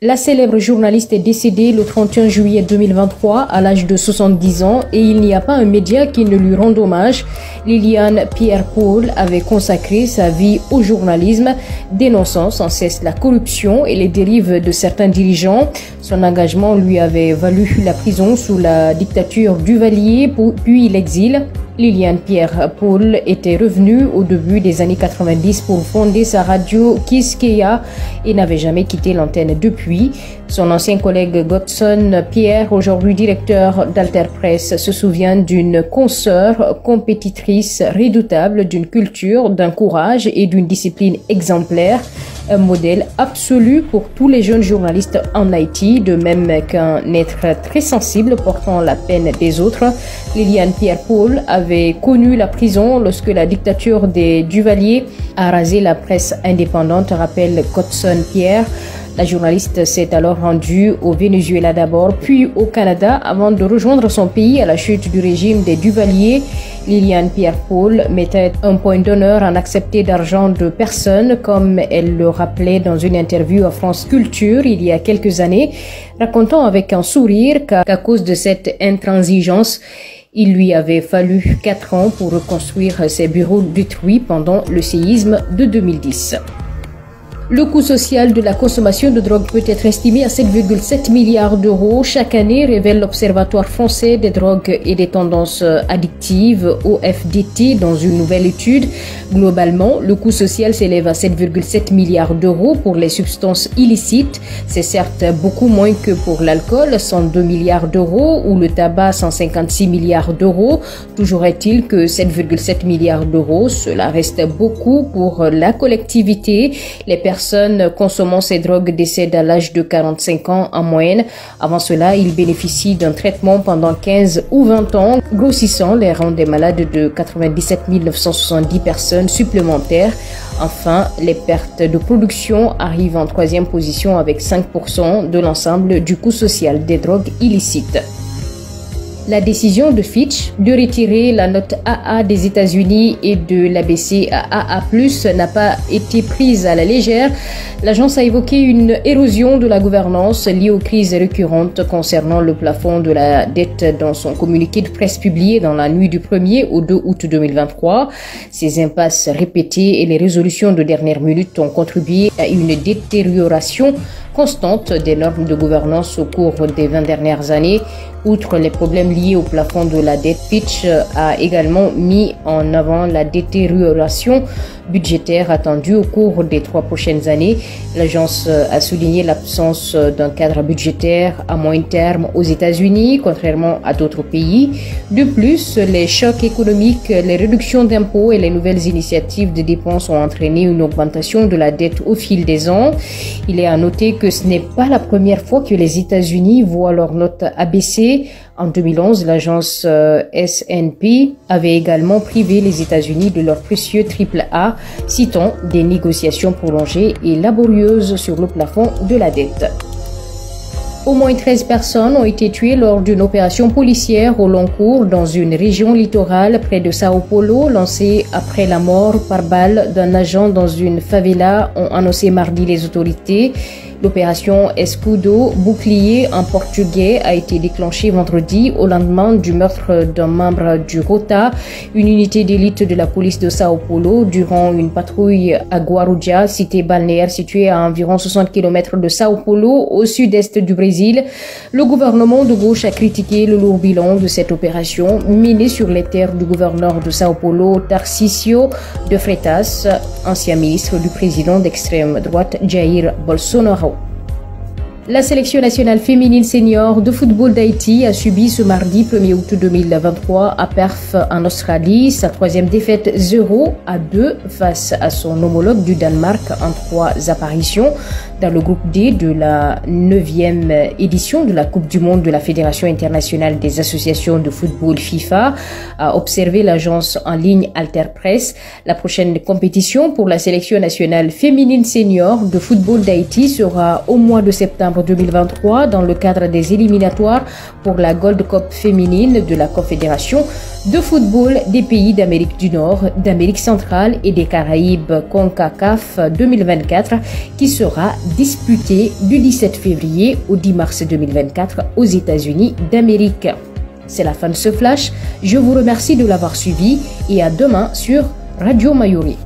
La célèbre journaliste est décédée le 31 juillet 2023 à l'âge de 70 ans et il n'y a pas un média qui ne lui rende hommage. Liliane Pierre-Paul avait consacré sa vie au journalisme, dénonçant sans cesse la corruption et les dérives de certains dirigeants. Son engagement lui avait valu la prison sous la dictature Duvalier, puis l'exil. Liliane Pierre-Paul était revenue au début des années 90 pour fonder sa radio Kiskeya et n'avait jamais quitté l'antenne depuis. Son ancien collègue Godson Pierre, aujourd'hui directeur d'Alter Press, se souvient d'une consoeur compétitrice redoutable, d'une culture, d'un courage et d'une discipline exemplaire. Un modèle absolu pour tous les jeunes journalistes en Haïti, de même qu'un être très sensible portant la peine des autres. Liliane Pierre-Paul avait connu la prison lorsque la dictature des Duvalier a rasé la presse indépendante, rappelle Godson Pierre. La journaliste s'est alors rendue au Venezuela d'abord, puis au Canada avant de rejoindre son pays à la chute du régime des Duvalier. Liliane Pierre-Paul mettait un point d'honneur en accepter d'argent de personne, comme elle le rappelait dans une interview à France Culture il y a quelques années, racontant avec un sourire qu'à cause de cette intransigeance, il lui avait fallu 4 ans pour reconstruire ses bureaux détruits pendant le séisme de 2010. Le coût social de la consommation de drogue peut être estimé à 7,7 milliards d'euros chaque année, révèle l'Observatoire français des drogues et des tendances addictives, OFDT, dans une nouvelle étude. Globalement, le coût social s'élève à 7,7 milliards d'euros pour les substances illicites. C'est certes beaucoup moins que pour l'alcool, 102 milliards d'euros, ou le tabac, 156 milliards d'euros. Toujours est-il que 7,7 milliards d'euros, cela reste beaucoup pour la collectivité. Les personnes consommant ces drogues décèdent à l'âge de 45 ans en moyenne. Avant cela, ils bénéficient d'un traitement pendant 15 ou 20 ans, grossissant les rangs des malades de 97 970 personnes supplémentaires. Enfin, les pertes de production arrivent en 3e position avec 5% de l'ensemble du coût social des drogues illicites. La décision de Fitch de retirer la note AA des États-Unis et de l'abaisser à AA+, n'a pas été prise à la légère. L'agence a évoqué une érosion de la gouvernance liée aux crises récurrentes concernant le plafond de la dette dans son communiqué de presse publié dans la nuit du 1er au 2 août 2023. Ces impasses répétées et les résolutions de dernière minute ont contribué à une détérioration constante des normes de gouvernance au cours des 20 dernières années. Outre les problèmes liés au plafond de la dette, Fitch a également mis en avant la détérioration budgétaire attendue au cours des 3 prochaines années. L'agence a souligné l'absence d'un cadre budgétaire à moyen terme aux États-Unis, contrairement à d'autres pays. De plus, les chocs économiques, les réductions d'impôts et les nouvelles initiatives de dépenses ont entraîné une augmentation de la dette au fil des ans. Il est à noter que ce n'est pas la première fois que les États-Unis voient leur note abaisser. En 2011, l'agence S&P avait également privé les États-Unis de leur précieux AAA, citant des négociations prolongées et laborieuses sur le plafond de la dette. Au moins 13 personnes ont été tuées lors d'une opération policière au long cours dans une région littorale près de Sao Paulo, lancée après la mort par balle d'un agent dans une favela, ont annoncé mardi les autorités. L'opération Escudo, bouclier en portugais, a été déclenchée vendredi au lendemain du meurtre d'un membre du Rota, une unité d'élite de la police de Sao Paulo, durant une patrouille à Guarujá, cité balnéaire située à environ 60 km de Sao Paulo, au sud-est du Brésil. Le gouvernement de gauche a critiqué le lourd bilan de cette opération menée sur les terres du gouverneur de Sao Paulo, Tarcísio de Freitas, ancien ministre du président d'extrême droite Jair Bolsonaro. La sélection nationale féminine senior de football d'Haïti a subi ce mardi 1er août 2023 à Perth en Australie sa 3e défaite 0-2 face à son homologue du Danemark en 3 apparitions dans le groupe D de la 9e édition de la Coupe du monde de la Fédération internationale des associations de football FIFA, a observé l'agence en ligne Alter Press. La prochaine compétition pour la sélection nationale féminine senior de football d'Haïti sera au mois de septembre septembre 2023 dans le cadre des éliminatoires pour la Gold Cup féminine de la Confédération de football des pays d'Amérique du Nord, d'Amérique centrale et des Caraïbes CONCACAF 2024 qui sera disputée du 17 février au 10 mars 2024 aux États-Unis d'Amérique. C'est la fin de ce flash. Je vous remercie de l'avoir suivi et à demain sur Radio Mayuri.